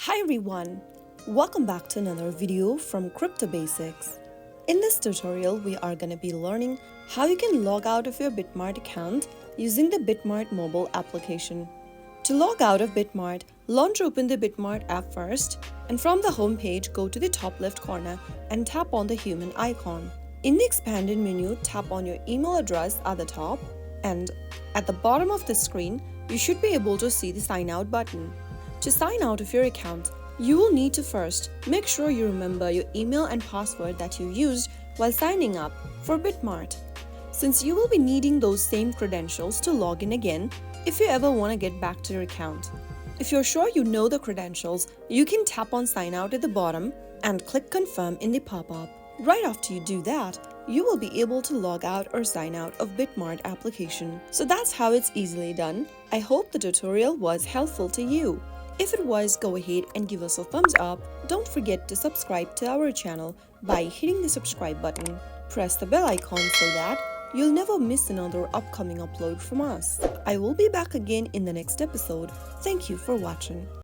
Hi everyone, welcome back to another video from Crypto Basics. In this tutorial, we are going to be learning how you can log out of your BitMart account using the BitMart mobile application. To log out of BitMart, launch open the BitMart app first, and from the home page, go to the top left corner and tap on the human icon. In the expanded menu, tap on your email address at the top, and at the bottom of the screen, you should be able to see the sign out button. To sign out of your account, you will need to first make sure you remember your email and password that you used while signing up for BitMart, since you will be needing those same credentials to log in again if you ever want to get back to your account. If you're sure you know the credentials, you can tap on sign out at the bottom and click confirm in the pop-up. Right after you do that, you will be able to log out or sign out of BitMart application. So that's how it's easily done. I hope the tutorial was helpful to you. If it was, go ahead and give us a thumbs up. Don't forget to subscribe to our channel by hitting the subscribe button. Press the bell icon so that you'll never miss another upcoming upload from us. I will be back again in the next episode. Thank you for watching.